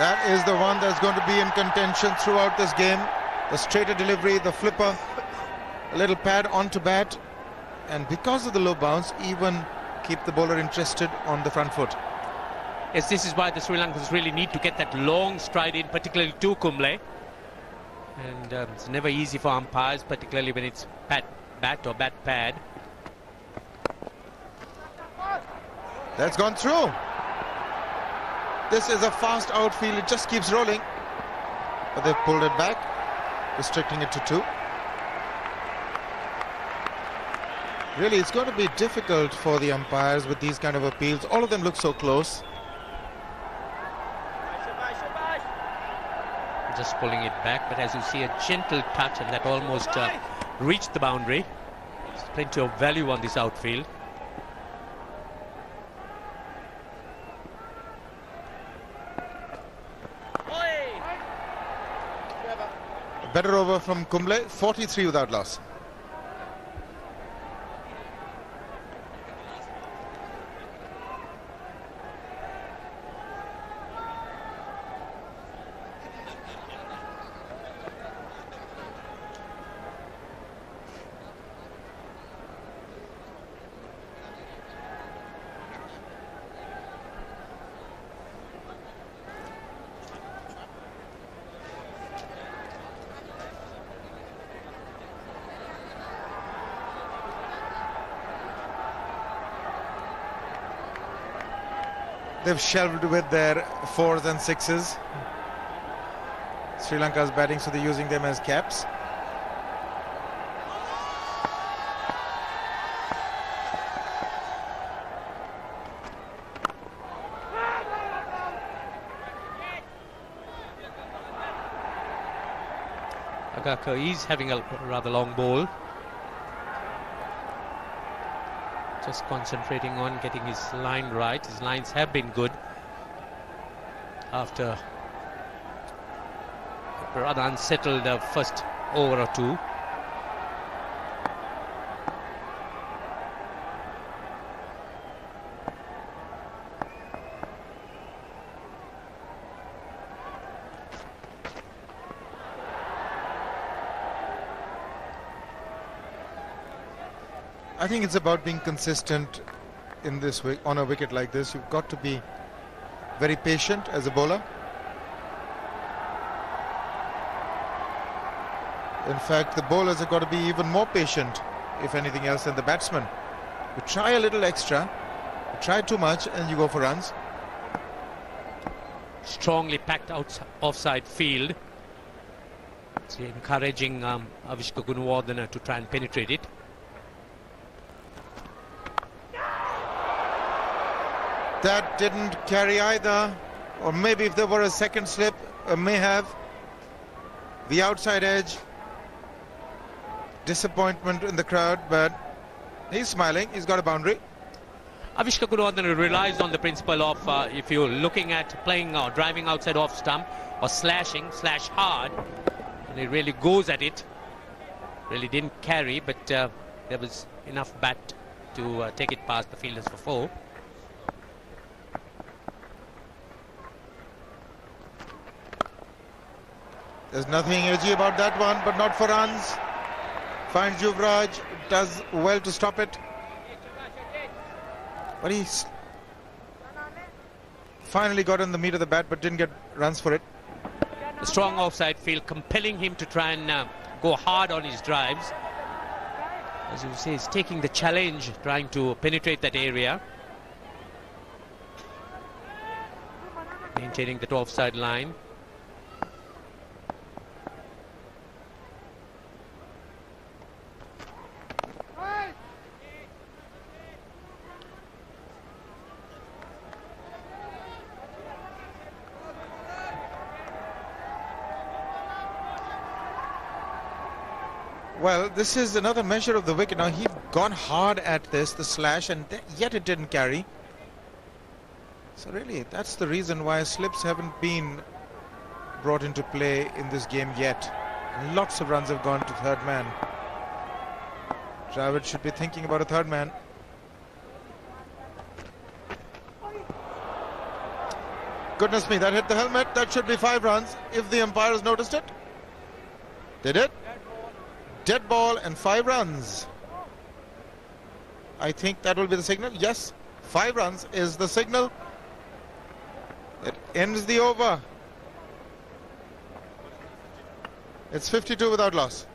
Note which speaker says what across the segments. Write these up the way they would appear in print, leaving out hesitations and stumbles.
Speaker 1: That is the one that's going to be in contention throughout this game. The straighter delivery, the flipper, a little pad onto bat, and because of the low bounce, even keep the bowler interested on the front foot.
Speaker 2: Yes, this is why the Sri Lankans really need to get that long stride in, particularly to Kumble. And it's never easy for umpires, particularly when it's bat or bat pad.
Speaker 1: That's gone through. This is a fast outfield, it just keeps rolling. But they've pulled it back, restricting it to 2. Really, it's going to be difficult for the umpires with these kind of appeals. All of them look so close.
Speaker 2: Just pulling it back, but as you see, a gentle touch, and that almost reached the boundary. There's plenty of value on this outfield.
Speaker 1: A better over from Kumble, 43 without loss. They've shelved with their 4s and 6s. Sri Lanka's batting, so they're using them as caps.
Speaker 2: Agaka is having a rather long ball. Just concentrating on getting his line right. His lines have been good after a rather unsettled first over or 2.
Speaker 1: I think it's about being consistent in this on a wicket like this. You've got to be very patient as a bowler. In fact, the bowlers have got to be even more patient, if anything else, than the batsmen. You try a little extra, you try too much, and you go for runs.
Speaker 2: Strongly packed offside field. It's encouraging Avishka Gunawardena to try and penetrate it.
Speaker 1: That didn't carry either, or maybe if there were a second slip, may have. The outside edge, disappointment in the crowd, but he's smiling, he's got a boundary.
Speaker 2: Avishka Gunawardena relies on the principle of if you're looking at playing or driving outside off stump or slashing, slash hard, and he really goes at it. Really didn't carry, but there was enough bat to take it past the fielders for 4.
Speaker 1: There's nothing edgy about that one, but not for runs. Finds Yuvraj, does well to stop it. But he's finally got in the meat of the bat, but didn't get runs for it.
Speaker 2: A strong offside field, compelling him to try and go hard on his drives. As you say, he's taking the challenge, trying to penetrate that area. Maintaining that offside line.
Speaker 1: Well, this is another measure of the wicket. Now, he's gone hard at this, the slash, and yet it didn't carry. So really, that's the reason why slips haven't been brought into play in this game yet. And lots of runs have gone to third man. Dravid should be thinking about a third man. Goodness me, that hit the helmet. That should be 5 runs if the umpires noticed it. Did it? Dead ball and 5 runs. I think that will be the signal. Yes, 5 runs is the signal. It ends the over. It's 52 without loss.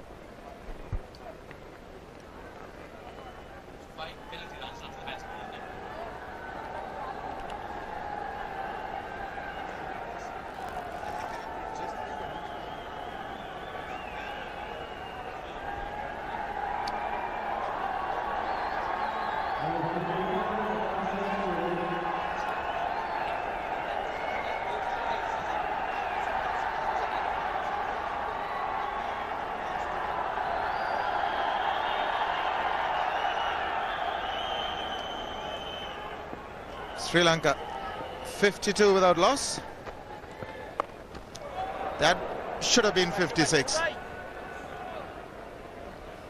Speaker 1: Sri Lanka 52 without loss. That should have been 56.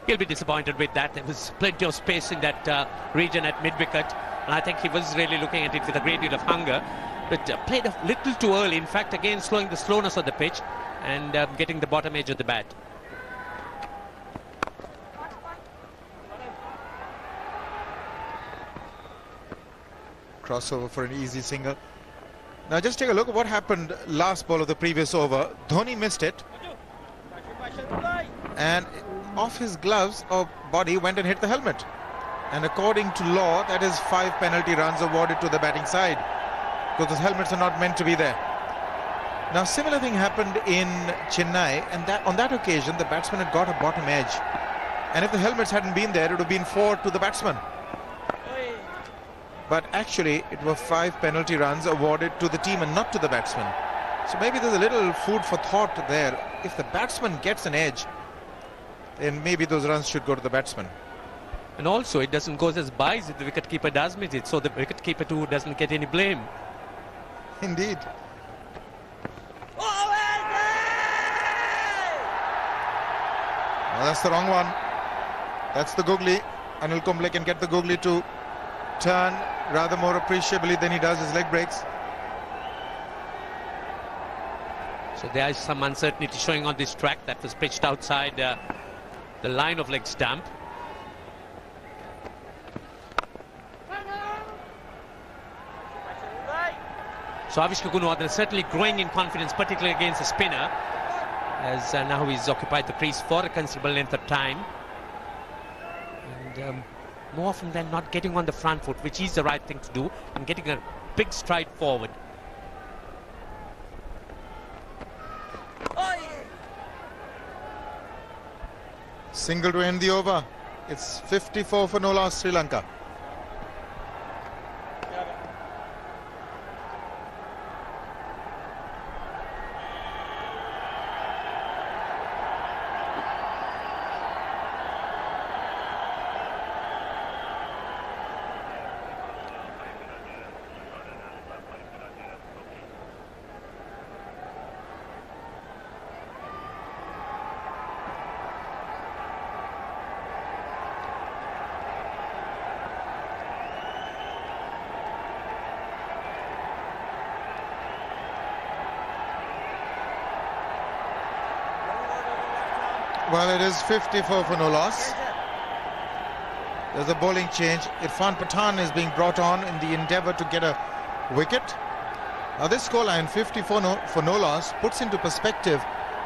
Speaker 2: He'll be disappointed with that. There was plenty of space in that region at mid-wicket, and I think he was really looking at it with a great deal of hunger, but played a little too early. In fact, again, slowing the slowness of the pitch and getting the bottom edge of the bat.
Speaker 1: Crossover for an easy single. Now just take a look at what happened last ball of the previous over. Dhoni missed it, and off his gloves or body went and hit the helmet. And according to law, that is 5 penalty runs awarded to the batting side, because the helmets are not meant to be there. Now similar thing happened in Chennai, and that on that occasion the batsman had got a bottom edge, and if the helmets hadn't been there, it would have been 4 to the batsman. But actually it were 5 penalty runs awarded to the team and not to the batsman. So maybe there's a little food for thought there. If the batsman gets an edge, then maybe those runs should go to the batsman.
Speaker 2: And also it doesn't go as buys if the wicketkeeper does miss it, so the wicketkeeper too doesn't get any blame.
Speaker 1: Indeed. Well, that's the wrong one. That's the googly. Anil Kumble can get the googly to turn rather more appreciably than he does his leg breaks.
Speaker 2: So there is some uncertainty showing on this track that was pitched outside the line of leg stump. So Avishka Gunawardene is certainly growing in confidence, particularly against the spinner, as now he's occupied the crease for a considerable length of time. And more often than not getting on the front foot, which is the right thing to do, and getting a big stride forward.
Speaker 1: Single to end the over. It's 54 for no loss, Sri Lanka. Well, it is 54 for no loss. There's a bowling change. Irfan Pathan is being brought on in the endeavour to get a wicket. Now this scoreline, 54 for no loss, puts into perspective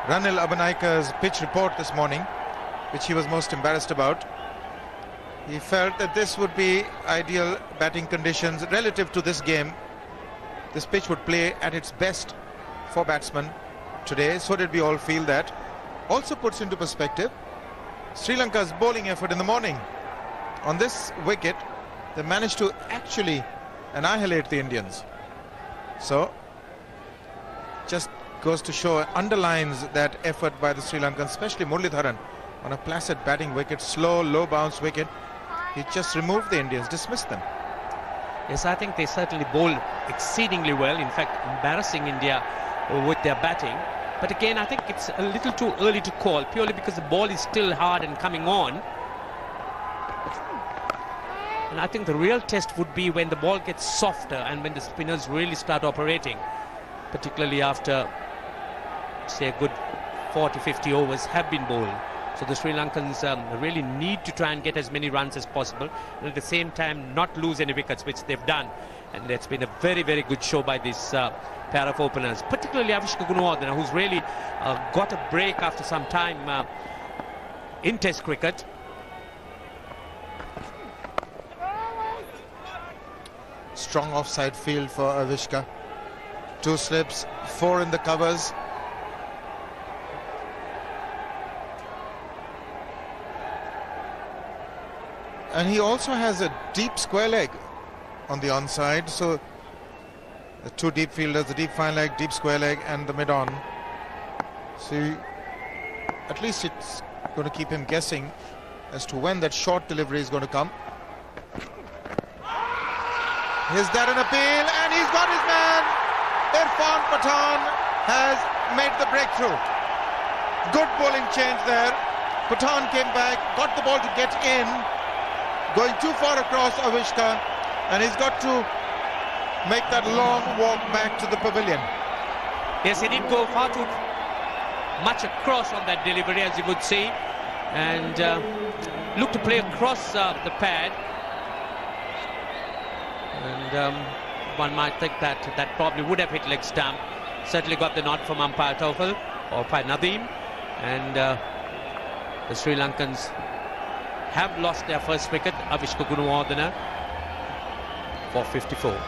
Speaker 1: Ranil Abanaika's pitch report this morning, which he was most embarrassed about. He felt that this would be ideal batting conditions relative to this game. This pitch would play at its best for batsmen today. So did we all feel that. Also puts into perspective Sri Lanka's bowling effort in the morning. On this wicket, they managed to actually annihilate the Indians. So, just goes to show, underlines that effort by the Sri Lankans, especially Muralidharan, on a placid batting wicket, slow, low bounce wicket. He just removed the Indians, dismissed them.
Speaker 2: Yes, I think they certainly bowled exceedingly well, in fact embarrassing India with their batting. But again, I think it's a little too early to call, purely because the ball is still hard and coming on. And I think the real test would be when the ball gets softer and when the spinners really start operating. particularly after, say, a good 40-50 overs have been bowled. So the Sri Lankans really need to try and get as many runs as possible, and at the same time not lose any wickets, which they've done. And it's been a very, very good show by this pair of openers, particularly Avishka Gunawardena, who's really got a break after some time in Test cricket.
Speaker 1: Strong offside field for Avishka. 2 slips, 4 in the covers. And he also has a deep square leg on the onside, so the 2 deep fielders, the deep fine leg, deep square leg, and the mid-on. So at least it's going to keep him guessing as to when that short delivery is going to come. Is that an appeal? And he's got his man. Irfan Pathan has made the breakthrough. Good bowling change there. Pathan came back, got the ball to get in, going too far across Avishka, and he's got to make that long walk back to the pavilion.
Speaker 2: Yes, he did go far too much across on that delivery, as you would see, and looked to play across the pad. And one might think that that probably would have hit leg stump. Certainly got the nod from umpire Taufel or umpire Nadeem, and the Sri Lankans have lost their first wicket. Avishka Gunawardena for 54.